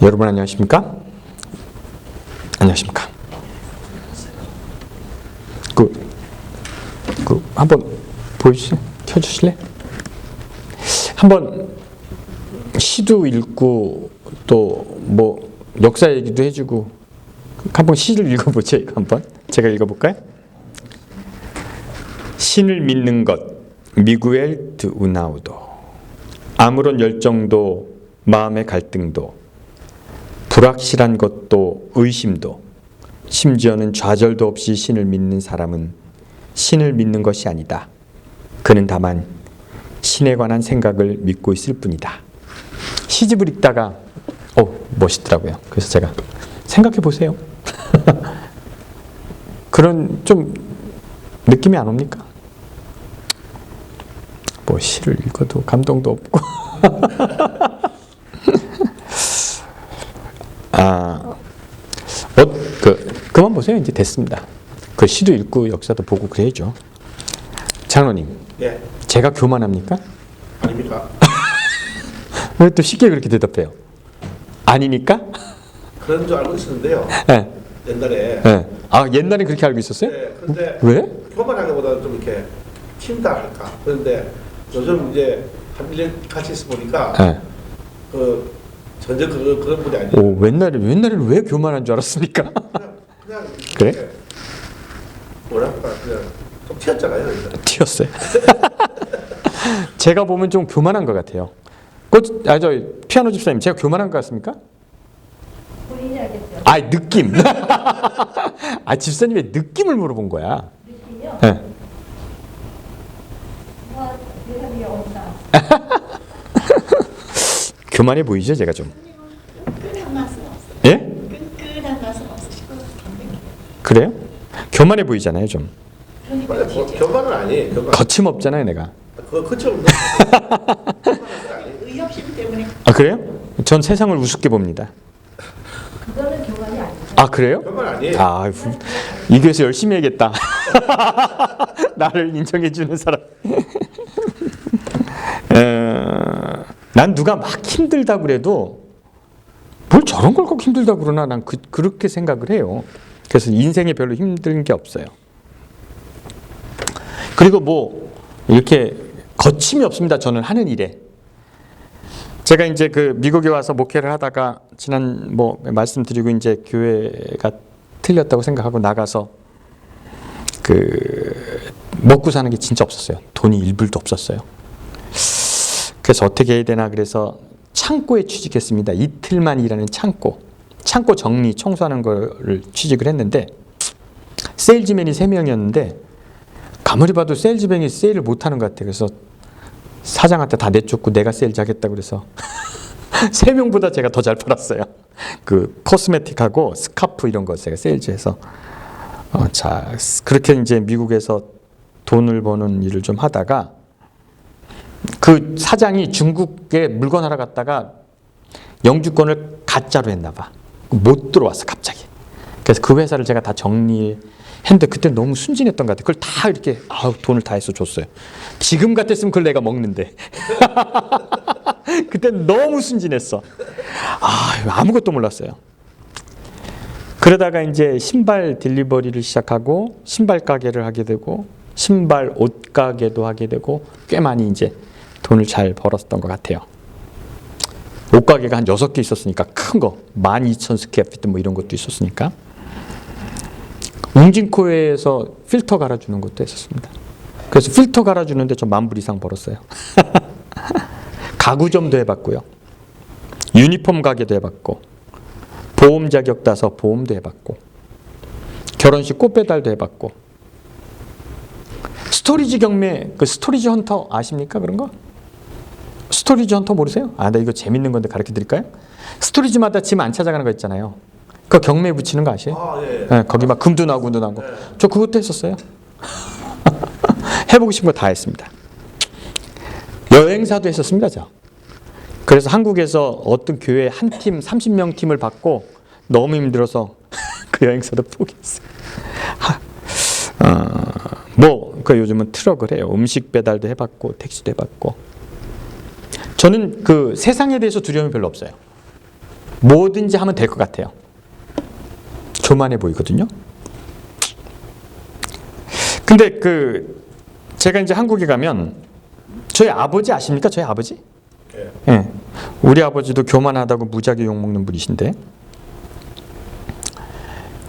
여러분 안녕하십니까? 안녕하십니까? 한번 보여주세요. 켜주실래? 한번 시도 읽고 또 뭐 역사 얘기도 해주고 한번 시를 읽어보죠. 이거 한번 제가 읽어볼까요? 신을 믿는 것 미구엘 드 우나우도 아무런 열정도 마음의 갈등도 불확실한 것도 의심도 심지어는 좌절도 없이 신을 믿는 사람은 신을 믿는 것이 아니다. 그는 다만 신에 관한 생각을 믿고 있을 뿐이다. 시집을 읽다가 멋있더라고요. 그래서 제가 생각해 보세요. 그런 좀 느낌이 안 옵니까? 뭐 시를 읽어도 감동도 없고 그만 보세요. 이제 됐습니다. 그 시도 읽고 역사도 보고 그래야죠. 장로님, 예. 제가 교만합니까? 아닙니까? 왜 또 쉽게 그렇게 대답해요? 아니니까? 그런 줄 알고 있었는데요. 네. 옛날에. 네. 아, 옛날에 그렇게 알고 있었어요? 네. 근데 왜? 교만하기보다는 좀 이렇게 튄다 할까. 그런데 요즘 이제 한 1년 같이 있어 보니까 네. 전혀 그런 분이 아니에요. 옛날에는 왜 교만한 줄 알았습니까? 그냥 그래? 뭐랄까 그냥 좀 튀었잖아요. 튀었어요. 제가 보면 좀 교만한 것 같아요. 저 피아노 집사님, 제가 교만한 것 같습니까? 본인이 알겠죠. 느낌. 집사님 왜 느낌을 물어본 거야? 느낌이요? 네. 대답이 없다. 교만해 보이죠, 제가 좀. 끈끈한 맛은 없어요. 예? 끈끈한 맛은 없으시고 담백해요. 그래요? 교만해 보이잖아요, 좀. 그러니까 교만은 아니에요. 교만. 거침없잖아요, 내가. 그거 거침없는. 의협심 때문에 그래요? 전 세상을 우습게 봅니다. 그거는 교만이 아니죠. 그래요? 교만 아니에요. 이 교회에서 열심히 해야겠다. 나를 인정해주는 사람. 난 누가 막 힘들다고 그래도 뭘 저런 걸 꼭 힘들다고 그러나 난 그렇게 생각을 해요. 그래서 인생에 별로 힘든 게 없어요. 그리고 뭐 이렇게 거침이 없습니다. 저는 하는 일에. 제가 이제 그 미국에 와서 목회를 하다가 지난 말씀드리고 이제 교회가 틀렸다고 생각하고 나가서 먹고 사는 게 진짜 없었어요. 돈이 1불도 없었어요. 그래서 어떻게 해야 되나 그래서 창고에 취직했습니다. 이틀만 일하는 창고 정리 청소하는 거를 취직을 했는데 세일즈맨이 3명이었는데 가만히 봐도 세일즈맨이 세일을 못하는 것 같아요. 그래서 사장한테 다 내쫓고 내가 세일즈 하겠다고 그래서 3명보다 제가 더 잘 팔았어요. 코스메틱하고 스카프 이런 거 제가 세일즈해서 그렇게 이제 미국에서 돈을 버는 일을 좀 하다가 그 사장이 중국에 물건 하러 갔다가 영주권을 가짜로 했나 봐. 못 들어왔어 갑자기. 그래서 그 회사를 제가 다 정리했는데 그때 너무 순진했던 것 같아요. 그걸 다 이렇게 돈을 다 해서 줬어요. 지금 같았으면 그걸 내가 먹는데 그때 너무 순진했어. 아무것도 몰랐어요. 그러다가 이제 신발 딜리버리를 시작하고 신발 가게를 하게 되고 신발 옷 가게도 하게 되고 꽤 많이 이제 돈을 잘 벌었던 것 같아요. 옷 가게가 한 6개 있었으니까 큰 거 12,000 스퀘어피트 뭐 이런 것도 있었으니까 웅진코에서 필터 갈아주는 것도 했었습니다. 그래서 필터 갈아주는데 저 10,000불 이상 벌었어요. 가구점도 해봤고요. 유니폼 가게도 해봤고 보험 자격 따서 보험도 해봤고 결혼식 꽃 배달도 해봤고 스토리지 경매 스토리지 헌터 아십니까? 그런 거? 스토리지 헌터 모르세요? 나 이거 재밌는 건데 가르쳐 드릴까요? 스토리지마다 짐 안 찾아가는 거 있잖아요. 그거 경매에 붙이는 거 아시죠? 예. 네, 거기 막 금도 나오고 은도 나오고. 저 그것도 했었어요. 해보고 싶은 거 다 했습니다. 여행사도 했었습니다. 그래서 한국에서 어떤 교회 한 팀 30명 팀을 받고 너무 힘들어서 그 여행사도 포기했어요. 요즘은 트럭을 해요. 음식 배달도 해봤고 택시도 해봤고. 저는 세상에 대해서 두려움이 별로 없어요. 뭐든지 하면 될 것 같아요. 교만해 보이거든요. 근데 제가 이제 한국에 가면 저희 아버지 아십니까? 저희 아버지? 예. 예. 우리 아버지도 교만하다고 무지하게 욕먹는 분이신데,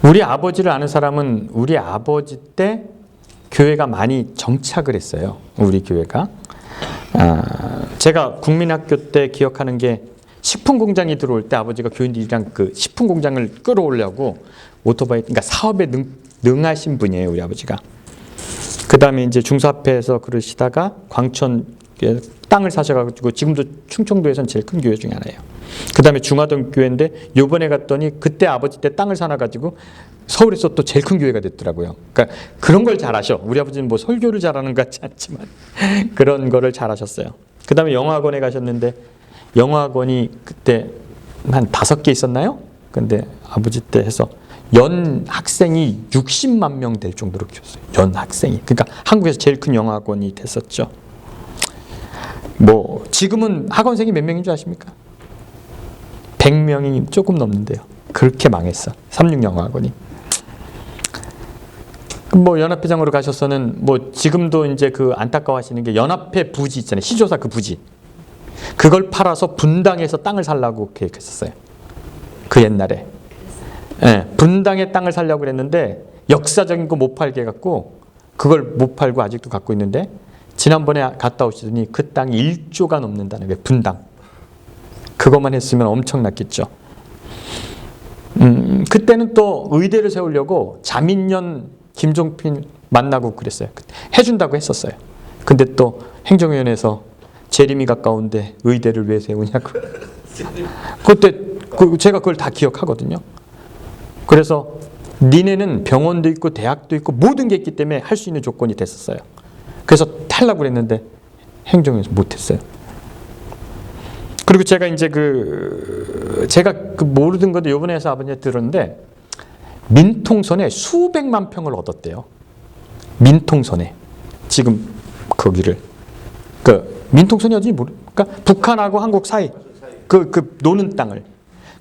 우리 아버지를 아는 사람은 우리 아버지 때 교회가 많이 정착을 했어요. 우리 교회가. 제가 국민학교 때 기억하는 게 식품 공장이 들어올 때 아버지가 교인들이랑 그 식품 공장을 끌어오려고 오토바이, 그러니까 사업에 능하신 분이에요, 우리 아버지가. 그 다음에 이제 중사회에서 그러시다가 광천 땅을 사셔가지고 지금도 충청도에선 제일 큰 교회 중에 하나예요. 그 다음에 중화동 교회인데 요번에 갔더니 그때 아버지 때 땅을 사놔가지고 서울에서 또 제일 큰 교회가 됐더라고요. 그러니까 그런 걸 잘하셔. 우리 아버지는 뭐 설교를 잘하는 것 같지 않지만 그런 거를 잘하셨어요. 그 다음에 영어학원에 가셨는데 영어학원이 그때 한 5개 있었나요? 근데 아버지 때 해서 연 학생이 60만 명 될 정도로 키웠어요. 연 학생이. 그러니까 한국에서 제일 큰 영어학원이 됐었죠. 뭐 지금은 학원생이 몇 명인 줄 아십니까? 100명이 조금 넘는데요. 그렇게 망했어. 삼육영어학원이. 뭐 연합회장으로 가셔서는 뭐 지금도 이제 그 안타까워하시는 게 연합회 부지 있잖아요. 시조사 그 부지. 그걸 팔아서 분당에서 땅을 살라고 계획했었어요. 그 옛날에. 예, 분당에 땅을 살려고 그랬는데 역사적인 거 못 팔게 해갖고 그걸 못 팔고 아직도 갖고 있는데 지난번에 갔다 오시더니 그 땅이 1조가 넘는다는 거예요. 분당. 그것만 했으면 엄청났겠죠. 그때는 또 의대를 세우려고 자민련 김종필 만나고 그랬어요. 해준다고 했었어요. 근데 또 행정위원회에서 재림이 가까운데 의대를 왜 세우냐고. 그때 제가 그걸 다 기억하거든요. 그래서 니네는 병원도 있고 대학도 있고 모든 게 있기 때문에 할 수 있는 조건이 됐었어요. 그래서 하려고 그랬는데 행정에서 못했어요. 그리고 제가 이제 제가 모르던 것도 이번에 해서 아버지한테 들었는데 민통선에 수백만 평을 얻었대요. 민통선에 지금 거기를 민통선이 어딘지 그러니까 북한하고 한국 사이 그 노는 땅을.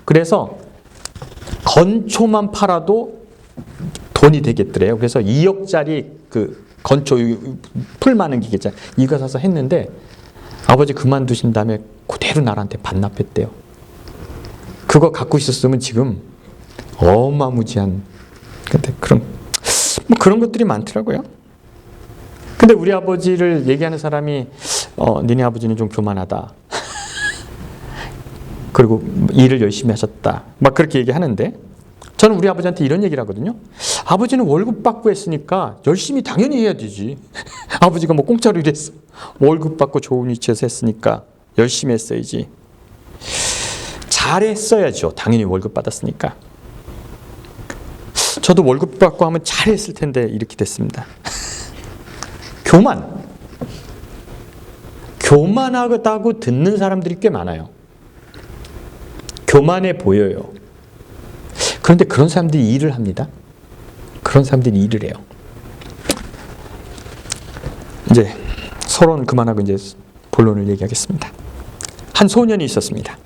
그래서 건초만 팔아도 돈이 되겠더래요. 그래서 2억짜리 그 건초 풀 많은 기계잖아요. 이거 사서 했는데 아버지 그만두신 다음에 그대로 나라한테 반납했대요. 그거 갖고 있었으면 지금 어마무지한 근데 그런 것들이 많더라고요. 근데 우리 아버지를 얘기하는 사람이 니네 아버지는 좀 교만하다. 그리고 일을 열심히 하셨다. 막 그렇게 얘기하는데 저는 우리 아버지한테 이런 얘기를 하거든요. 아버지는 월급 받고 했으니까 열심히 당연히 해야 되지. 아버지가 뭐 공짜로 일했어. 월급 받고 좋은 위치에서 했으니까 열심히 했어야지. 잘했어야죠. 당연히 월급 받았으니까. 저도 월급 받고 하면 잘했을 텐데 이렇게 됐습니다. 교만하다고 듣는 사람들이 꽤 많아요. 교만해 보여요. 그런데 그런 사람들이 일을 합니다. 그런 사람들이 일을 해요. 이제 서론 그만하고 이제 본론을 얘기하겠습니다. 한 소년이 있었습니다.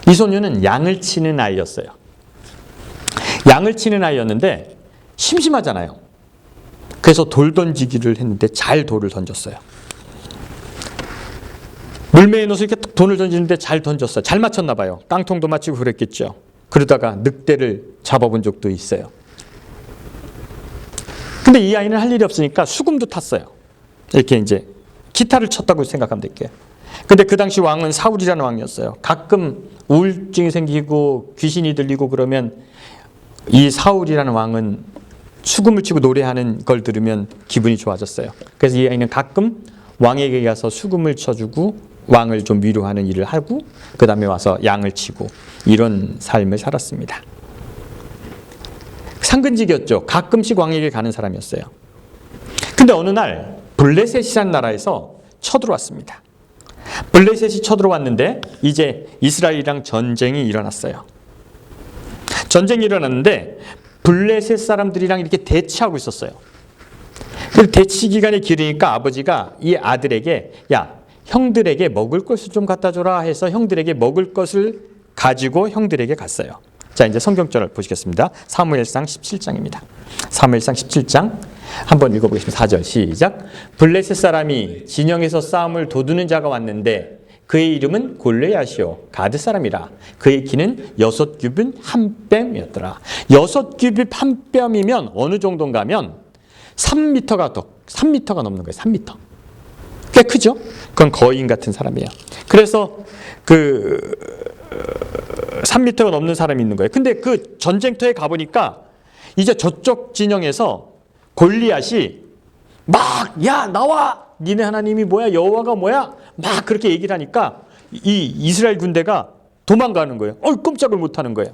이 소년은 양을 치는 아이였어요. 양을 치는 아이였는데 심심하잖아요. 그래서 돌 던지기를 했는데 잘 돌을 던졌어요. 물매에 넣어서 이렇게 돈을 던지는데 잘 던졌어요. 잘 맞췄나 봐요. 깡통도 맞히고 그랬겠죠. 그러다가 늑대를 잡아본 적도 있어요. 근데 이 아이는 할 일이 없으니까 수금도 탔어요. 이렇게 이제 기타를 쳤다고 생각하면 될게요. 근데 그 당시 왕은 사울이라는 왕이었어요. 가끔 우울증이 생기고 귀신이 들리고 그러면 이 사울이라는 왕은 수금을 치고 노래하는 걸 들으면 기분이 좋아졌어요. 그래서 이 아이는 가끔 왕에게 가서 수금을 쳐주고 왕을 좀 위로하는 일을 하고 그 다음에 와서 양을 치고 이런 삶을 살았습니다. 상근직이었죠. 가끔씩 왕에게 가는 사람이었어요. 근데 어느 날 블레셋이라는 나라에서 쳐들어왔습니다. 블레셋이 쳐들어왔는데 이제 이스라엘이랑 전쟁이 일어났어요. 전쟁이 일어났는데 블레셋 사람들이랑 이렇게 대치하고 있었어요. 그 대치 기간이 길으니까 아버지가 이 아들에게 야 형들에게 먹을 것을 좀 갖다 줘라 해서 형들에게 먹을 것을 가지고 형들에게 갔어요. 자, 이제 성경절을 보시겠습니다. 사무엘상 17장입니다. 사무엘상 17장 한번 읽어보겠습니다. 4절 시작. 블레셋 사람이 진영에서 싸움을 도두는 자가 왔는데 그의 이름은 골리앗이요 가드 사람이라. 그의 키는 6규빗 한 뼘이었더라. 6규빗 한 뼘이면 어느 정도인가 하면 3m가 넘는 거예요. 3m. 꽤 크죠? 그건 거인 같은 사람이에요. 그래서 3m가 넘는 사람이 있는 거예요. 근데 그 전쟁터에 가보니까 이제 저쪽 진영에서 골리앗이 막, 야, 나와! 니네 하나님이 뭐야? 여호와가 뭐야? 막 그렇게 얘기를 하니까 이 이스라엘 군대가 도망가는 거예요. 꼼짝을 못 하는 거예요.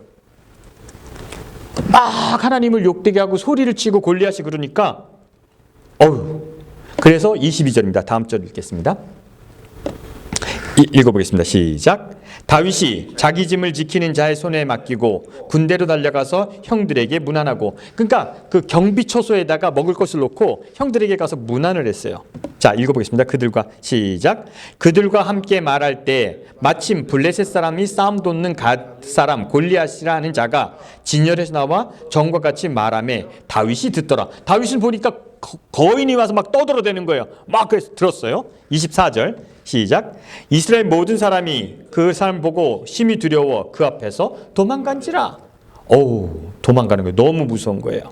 막 하나님을 욕되게 하고 소리를 치고 골리앗이 그러니까 그래서 22절입니다. 다음 절 읽겠습니다. 읽어보겠습니다. 시작. 다윗이 자기 짐을 지키는 자의 손에 맡기고 군대로 달려가서 형들에게 문안하고, 그러니까 그 경비 초소에다가 먹을 것을 놓고 형들에게 가서 문안을 했어요. 자, 읽어보겠습니다. 그들과 시작. 그들과 함께 말할 때 마침 블레셋 사람이 싸움 돋는 갓 사람 골리앗이라 하는 자가 진열에서 나와 전과 같이 말하며 다윗이 듣더라. 다윗을 보니까 거인이 와서 막 떠들어대는 거예요. 막 그래서 들었어요. 24절 시작. 이스라엘 모든 사람이 그 사람 보고 심히 두려워 그 앞에서 도망간지라. 도망가는 거예요. 너무 무서운 거예요.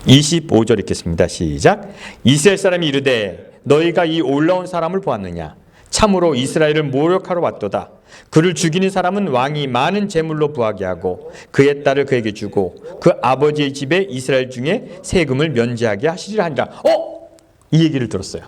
25절 읽겠습니다. 시작. 이스라엘 사람이 이르되 너희가 이 올라온 사람을 보았느냐? 참으로 이스라엘을 모욕하러 왔도다. 그를 죽이는 사람은 왕이 많은 재물로 부하게 하고 그의 딸을 그에게 주고 그 아버지의 집에 이스라엘 중에 세금을 면제하게 하시리라 하니라. 이 얘기를 들었어요.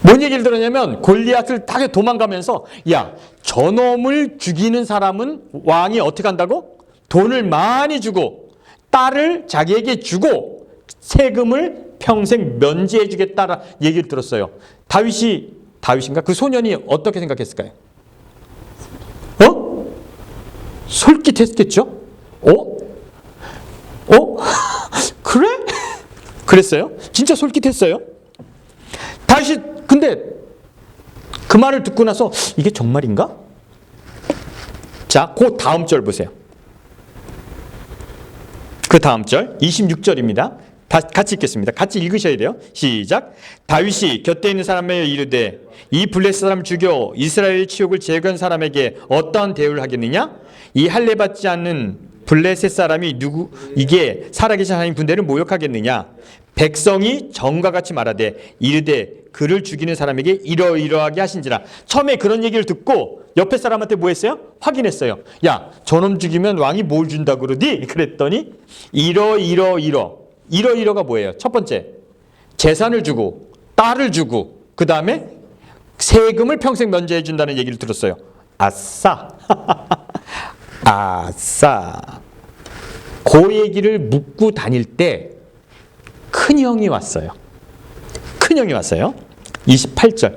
뭔 얘기를 들었냐면 골리앗을 타게 도망가면서 야, 저놈을 죽이는 사람은 왕이 어떻게 한다고? 돈을 많이 주고 딸을 자기에게 주고 세금을 평생 면제해 주겠다라 얘기를 들었어요. 다윗인가? 그 소년이 어떻게 생각했을까요? 솔깃했겠죠? 그래? 그랬어요? 진짜 솔깃했어요? 다윗이 근데 그 말을 듣고 나서 이게 정말인가? 자, 그 다음 절 보세요. 그 다음 절 26절입니다. 같이 읽겠습니다. 같이 읽으셔야 돼요. 시작. 다윗이 곁에 있는 사람에게 이르되 이 블레셋 사람 죽여 이스라엘의 치욕을 제거한 사람에게 어떠한 대우를 하겠느냐? 이 할례 받지 않는 블레셋 사람이 이게 살아계신 하나님 군대를 모욕하겠느냐? 백성이 전과 같이 말하되 이르되 그를 죽이는 사람에게 이러이러하게 하신지라. 처음에 그런 얘기를 듣고 옆에 사람한테 뭐 했어요? 확인했어요. 야, 저놈 죽이면 왕이 뭘 준다 그러디? 그랬더니 이러이러가 뭐예요? 첫 번째, 재산을 주고 딸을 주고 그 다음에 세금을 평생 면제해 준다는 얘기를 들었어요. 아싸. 아싸. 그 얘기를 묻고 다닐 때 큰형이 왔어요. 큰형이 왔어요. 28절.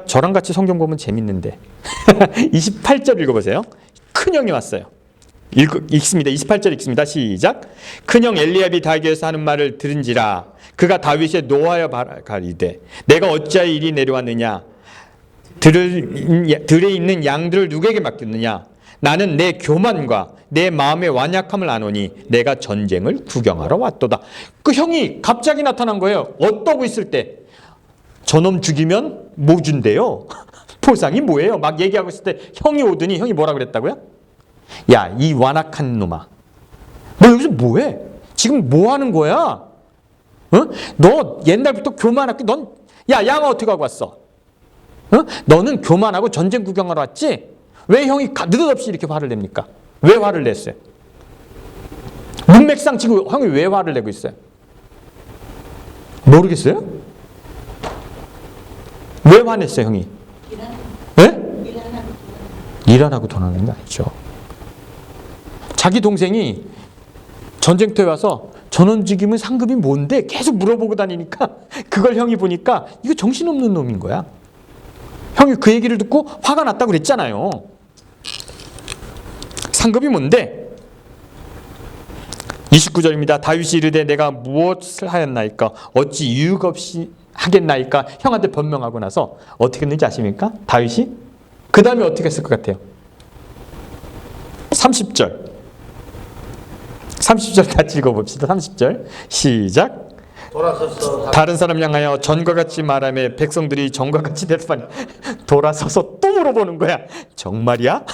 저랑 같이 성경 보면 재밌는데 28절 읽어보세요. 큰형이 왔어요. 읽습니다. 28절 읽습니다. 시작. 큰형 엘리압이 다윗에게서 하는 말을 들은지라. 그가 다윗에 노하여 가리되 내가 어찌하여 이리 내려왔느냐? 들에 있는 양들을 누구에게 맡겼느냐? 나는 내 교만과 내 마음의 완약함을 아노니 내가 전쟁을 구경하러 왔도다. 그 형이 갑자기 나타난 거예요. 어떠고 있을 때 저놈 죽이면 뭐 준대요? 보상이 뭐예요? 막 얘기하고 있을 때 형이 오더니 형이 뭐라 그랬다고요? 야, 이 완악한 놈아, 너 여기서 뭐해? 지금 뭐 하는 거야? 너 옛날부터 교만하게 야, 양아 어떻게 하고 왔어? 너는 교만하고 전쟁 구경하러 왔지? 왜 형이 느닷없이 이렇게 화를 냅니까? 왜 화를 냈어요? 문맥상 지금 형이 왜 화를 내고 있어요? 모르겠어요? 왜 화냈어요, 형이? 일 안 하고 돈 안 하는 게 아니죠. 자기 동생이 전쟁터에 와서 전원 죽이면 상급이 뭔데? 계속 물어보고 다니니까 그걸 형이 보니까 이거 정신없는 놈인 거야. 형이 그 얘기를 듣고 화가 났다고 그랬잖아요. 상급이 뭔데? 29절입니다. 다윗이 이르되 내가 무엇을 하였나이까? 어찌 이유가 없이 하겠나이까? 형한테 변명하고 나서 어떻게 했는지 아십니까? 다윗이? 그 다음에 어떻게 했을 것 같아요? 30절. 30절 같이 읽어봅시다. 30절 시작. 돌아서서 다른 사람 향하여 전과 같이 말하며 백성들이 전과 같이 대답하니 돌아서서 또 물어보는 거야. 정말이야?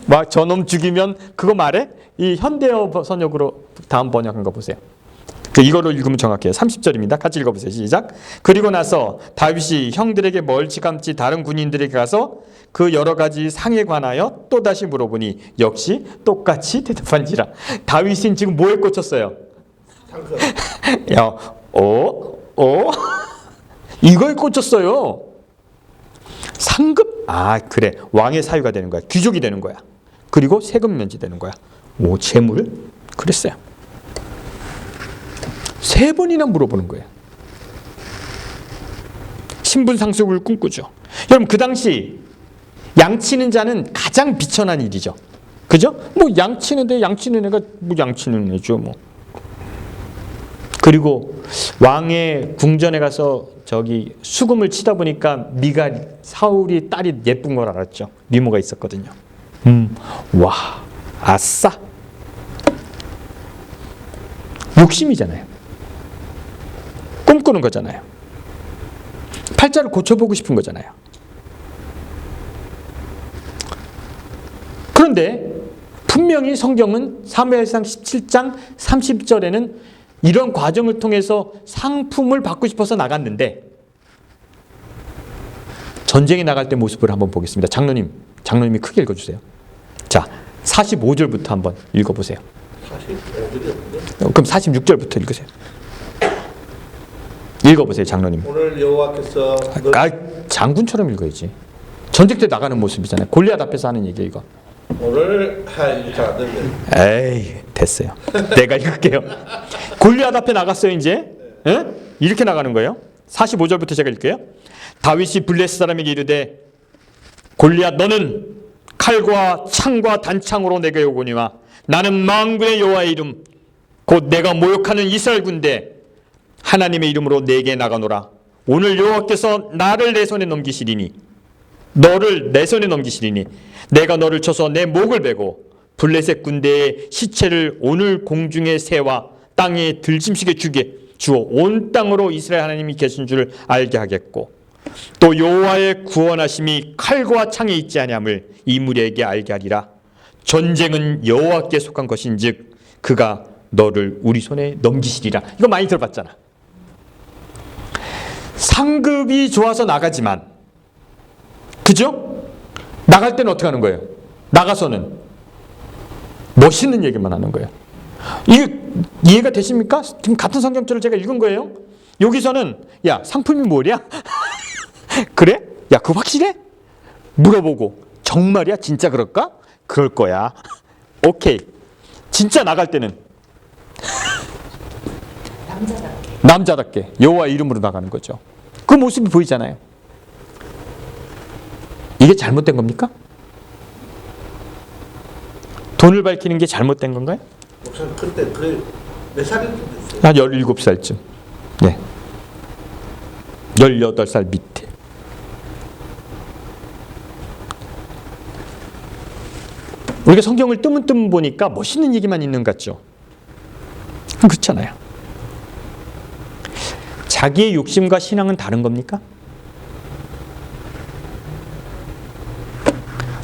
막 저놈 죽이면 그거 말해? 이 현대어 번역으로 다음 번역한 거 보세요. 이거로 읽으면 정확해요. 30절입니다. 같이 읽어보세요. 시작. 그리고 나서 다윗이 형들에게 멀찌감치 다른 군인들에게 가서 그 여러 가지 상에 관하여 또다시 물어보니 역시 똑같이 대답한지라. 다윗은 지금 뭐에 꽂혔어요? 상급. 야, 이거에 꽂혔어요. 상급? 아, 그래. 왕의 사유가 되는 거야. 귀족이 되는 거야. 그리고 세금 면제되는 거야. 오, 재물? 그랬어요. 3번이나 물어보는 거예요. 신분 상속을 꿈꾸죠. 여러분, 그 당시 양치는 자는 가장 비천한 일이죠. 그죠? 뭐 양치는데 양치는 애가 뭐 양치는 애죠, 뭐. 그리고 왕의 궁전에 가서 저기 수금을 치다 보니까 미가 사울이 딸이 예쁜 걸 알았죠. 미모가 있었거든요. 와, 아싸. 욕심이잖아요. 꿈꾸는 거잖아요. 팔자를 고쳐보고 싶은 거잖아요. 그런데 분명히 성경은 사무엘상 17장 30절에는 이런 과정을 통해서 상품을 받고 싶어서 나갔는데 전쟁에 나갈 때 모습을 한번 보겠습니다. 장로님이 크게 읽어주세요. 자, 45절부터 한번 읽어보세요. 45절이었는데 그럼 46절부터 읽으세요. 읽어보세요, 장로님. 오늘 여호와께서 장군처럼 읽어야지. 전쟁 때 나가는 모습이잖아요. 골리앗 앞에서 하는 얘기예요, 이거. 오늘 이거 잘안 되는데 에이, 됐어요. 내가 읽을게요. 골리앗 앞에 나갔어요, 이제. 에? 이렇게 나가는 거예요. 45절부터 제가 읽을게요. 다윗이 블레셋 사람에게 이르되 골리앗 너는 칼과 창과 단창으로 내게 오거니와 나는 만군의 여호와의 이름 곧 내가 모욕하는 이스라엘 군대 하나님의 이름으로 내게 나가노라. 오늘 여호와께서 나를 내 손에 넘기시리니 너를 내 손에 넘기시리니 내가 너를 쳐서 내 목을 베고 블레셋 군대의 시체를 오늘 공중의 새와 땅에 들짐승에 주어 온 땅으로 이스라엘 하나님이 계신 줄 알게 하겠고 또 여호와의 구원하심이 칼과 창에 있지 아니함을 이 무리에게 알게 하리라. 전쟁은 여호와께 속한 것인즉 그가 너를 우리 손에 넘기시리라. 이거 많이 들어봤잖아. 상급이 좋아서 나가지만, 그죠? 나갈 때는 어떻게 하는 거예요? 나가서는 멋있는 얘기만 하는 거예요. 이게 이해가 되십니까? 지금 같은 성경절을 제가 읽은 거예요. 여기서는 야, 상품이 뭐냐? 그래? 야, 그거 확실해? 물어보고 정말이야? 진짜 그럴까? 그럴 거야. 오케이. 진짜 나갈 때는 남자답게 여호와 이름으로 나가는 거죠. 그 모습이 보이잖아요. 이게 잘못된 겁니까? 돈을 밝히는 게 잘못된 건가요? 목사님 그때 몇 살이 됐어요? 한 17살쯤. 네. 18살 밑에. 우리가 성경을 뜨문뜨문 보니까 멋있는 얘기만 있는 것 같죠? 그렇잖아요. 자기의 욕심과 신앙은 다른 겁니까?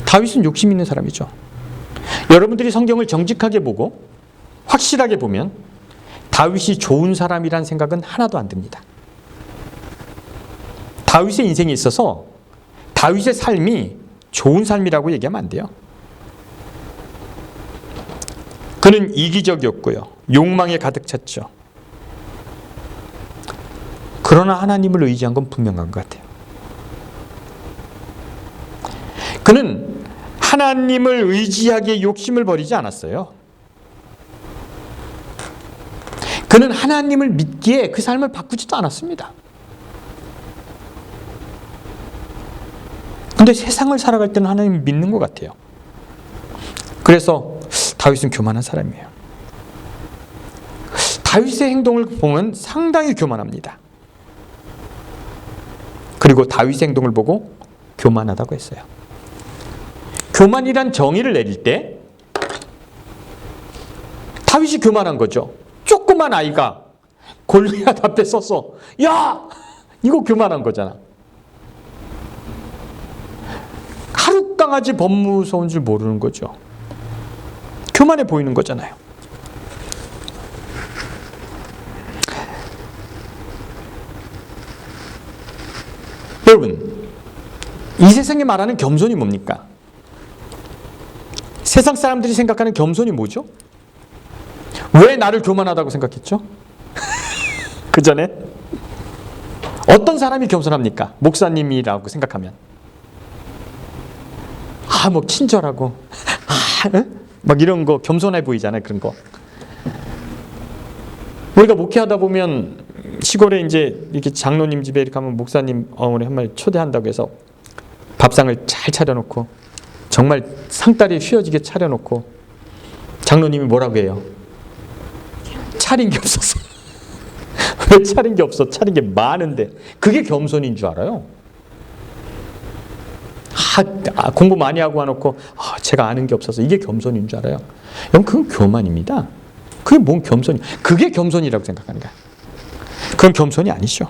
다윗은 욕심 있는 사람이죠. 여러분들이 성경을 정직하게 보고 확실하게 보면 다윗이 좋은 사람이란 생각은 하나도 안 듭니다. 다윗의 인생에 있어서 다윗의 삶이 좋은 삶이라고 얘기하면 안 돼요. 그는 이기적이었고요. 욕망에 가득 찼죠. 그러나 하나님을 의지한 건 분명한 것 같아요. 그는 하나님을 의지하기에 욕심을 버리지 않았어요. 그는 하나님을 믿기에 그 삶을 바꾸지도 않았습니다. 근데 세상을 살아갈 때는 하나님을 믿는 것 같아요. 그래서 다윗은 교만한 사람이에요. 다윗의 행동을 보면 상당히 교만합니다. 그리고 다윗의 행동을 보고 교만하다고 했어요. 교만이란 정의를 내릴 때 다윗이 교만한 거죠. 조그만 아이가 골리앗 앞에 서서 야! 이거 교만한 거잖아. 하루 강아지 범 무서운 줄 모르는 거죠. 교만해 보이는 거잖아요. 여러분, 이 세상에 말하는 겸손이 뭡니까? 세상 사람들이 생각하는 겸손이 뭐죠? 왜 나를 교만하다고 생각했죠? 그 전에 어떤 사람이 겸손합니까? 목사님이라고 생각하면 뭐 친절하고 막 이런 거 겸손해 보이잖아요. 그런 거. 우리가 목회하다 보면 시골에 이제 이렇게 장로님 집에 이렇게 가면 목사님 어머니 한 마리 초대한다고 해서 밥상을 잘 차려놓고 정말 상다리 휘어지게 차려놓고 장로님이 뭐라고 해요? 차린 게 없어서. 왜 차린 게 없어? 차린 게 많은데. 그게 겸손인 줄 알아요. 공부 많이 하고 와놓고 제가 아는 게 없어서 이게 겸손인 줄 알아요. 여러분, 그건 교만입니다. 그게 뭔 겸손이? 그게 겸손이라고 생각하는 거야. 그건 겸손이 아니죠.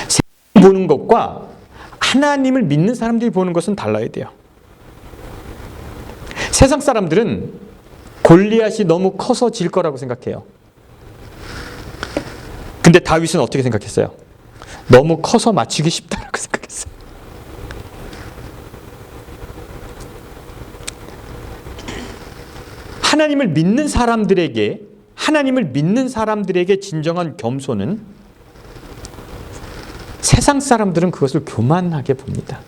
세상이 보는 것과 하나님을 믿는 사람들이 보는 것은 달라야 돼요. 세상 사람들은 골리앗이 너무 커서 질 거라고 생각해요. 근데 다윗은 어떻게 생각했어요? 너무 커서 맞추기 쉽다라고 생각했어요. 하나님을 믿는 사람들에게 진정한 겸손은 세상 사람들은 그것을 교만하게 봅니다.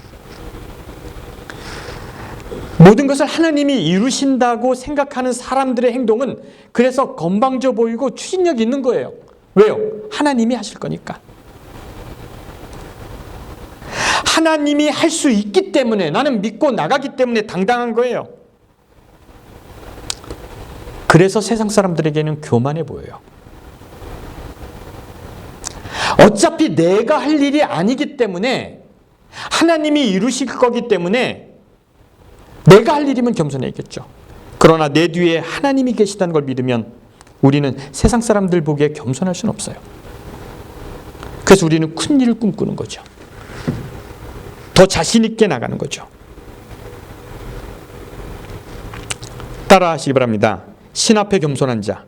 모든 것을 하나님이 이루신다고 생각하는 사람들의 행동은 그래서 건방져 보이고 추진력이 있는 거예요. 왜요? 하나님이 하실 거니까. 하나님이 할 수 있기 때문에, 나는 믿고 나가기 때문에 당당한 거예요. 그래서 세상 사람들에게는 교만해 보여요. 어차피 내가 할 일이 아니기 때문에, 하나님이 이루실 거기 때문에 내가 할 일이면 겸손해야겠죠. 그러나 내 뒤에 하나님이 계시다는 걸 믿으면 우리는 세상 사람들 보기에 겸손할 수는 없어요. 그래서 우리는 큰 일을 꿈꾸는 거죠. 더 자신 있게 나가는 거죠. 따라 하시기 바랍니다. 신 앞에 겸손한 자,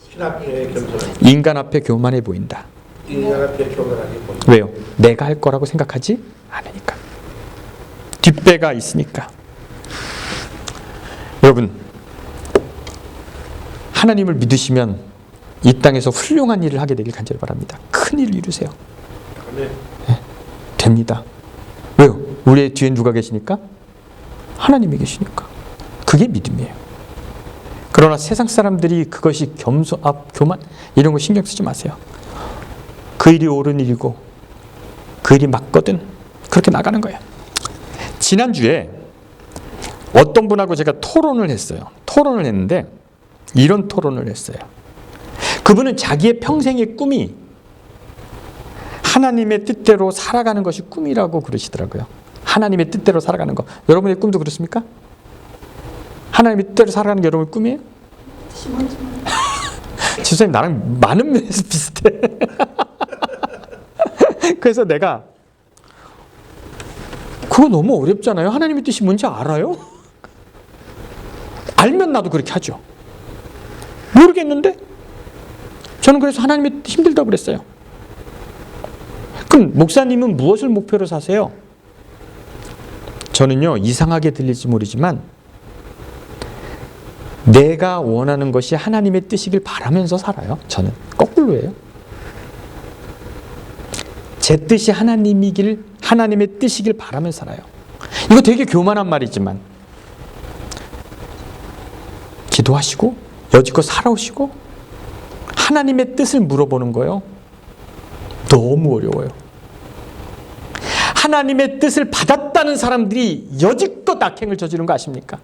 신 앞에 겸손한 인간 앞에 교만해 보인다. 인간 앞에 교만하게 보인다. 왜요? 내가 할 거라고 생각하지 않으니까. 뒷배가 있으니까. 여러분, 하나님을 믿으시면 이 땅에서 훌륭한 일을 하게 되길 간절히 바랍니다. 큰 일을 이루세요. 아멘. 네, 됩니다. 왜요? 우리의 뒤에 누가 계시니까? 하나님이 계시니까. 그게 믿음이에요. 그러나 세상 사람들이 그것이 교만 이런 거 신경 쓰지 마세요. 그 일이 옳은 일이고 그 일이 맞거든. 그렇게 나가는 거예요. 지난주에 어떤 분하고 제가 토론을 했어요. 토론을 했는데 이런 토론을 했어요. 그분은 자기의 평생의 꿈이 하나님의 뜻대로 살아가는 것이 꿈이라고 그러시더라고요. 하나님의 뜻대로 살아가는 거. 여러분의 꿈도 그렇습니까? 하나님의 뜻대로 살아가는 게 여러분의 꿈이에요? 지수님 나랑 많은 면에서 비슷해. 그래서 내가 그거 너무 어렵잖아요. 하나님의 뜻이 뭔지 알아요? 알면 나도 그렇게 하죠. 모르겠는데? 저는 그래서 하나님의 뜻 힘들다고 그랬어요. 그럼 목사님은 무엇을 목표로 사세요? 저는요, 이상하게 들릴지 모르지만 내가 원하는 것이 하나님의 뜻이길 바라면서 살아요. 저는 거꾸로예요. 제 뜻이 하나님의 뜻이길 바라면서 살아요. 이거 되게 교만한 말이지만 기도하시고 여지껏 살아오시고 하나님의 뜻을 물어보는 거예요. 너무 어려워요. 하나님의 뜻을 받았다는 사람들이 여지껏 악행을 저지른 거 아십니까?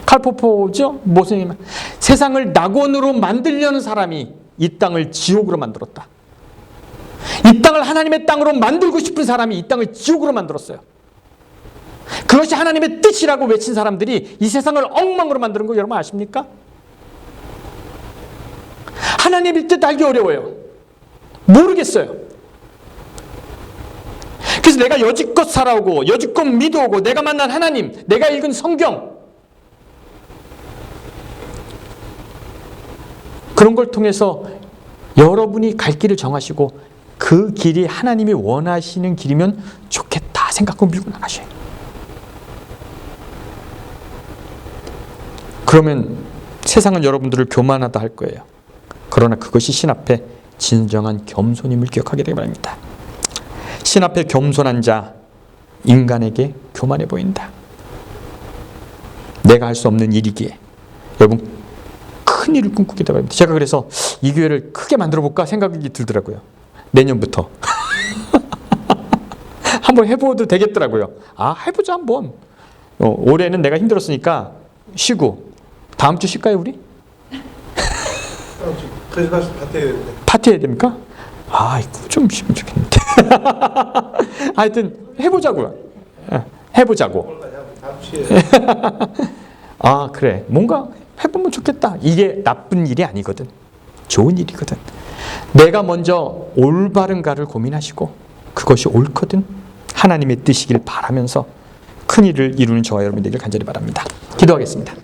칼포포죠? 모세님, 세상을 낙원으로 만들려는 사람이 이 땅을 지옥으로 만들었다. 이 땅을 하나님의 땅으로 만들고 싶은 사람이 이 땅을 지옥으로 만들었어요. 그것이 하나님의 뜻이라고 외친 사람들이 이 세상을 엉망으로 만드는 거 여러분 아십니까? 하나님의 뜻 알기 어려워요. 모르겠어요. 그래서 내가 여지껏 살아오고 여지껏 믿어오고 내가 만난 하나님, 내가 읽은 성경, 그런 걸 통해서 여러분이 갈 길을 정하시고 그 길이 하나님이 원하시는 길이면 좋겠다 생각하고 밀고 나가셔요. 그러면 세상은 여러분들을 교만하다 할 거예요. 그러나 그것이 신 앞에 진정한 겸손임을 기억하게 되기 바랍니다. 신 앞에 겸손한 자, 인간에게 교만해 보인다. 내가 할 수 없는 일이기에 여러분 큰 일을 꿈꾸게 되기 바랍니다. 제가 그래서 이 교회를 크게 만들어 볼까 생각이 들더라고요. 내년부터 한번 해봐도 되겠더라고요. 아, 해보자 한번. 올해는 내가 힘들었으니까 쉬고 다음 주 쉴까요 우리? 크리스마스 파티 해야 되는데. 파티 해야 됩니까? 아, 이거 좀 쉬면 좋겠는데. 하여튼 해보자고요. 해보자고. 다음 주에. 아, 그래. 뭔가 해보면 좋겠다. 이게 나쁜 일이 아니거든. 좋은 일이거든. 내가 먼저 올바른가를 고민하시고 그것이 옳거든. 하나님의 뜻이길 바라면서 큰 일을 이루는 저와 여러분 되길 간절히 바랍니다. 기도하겠습니다.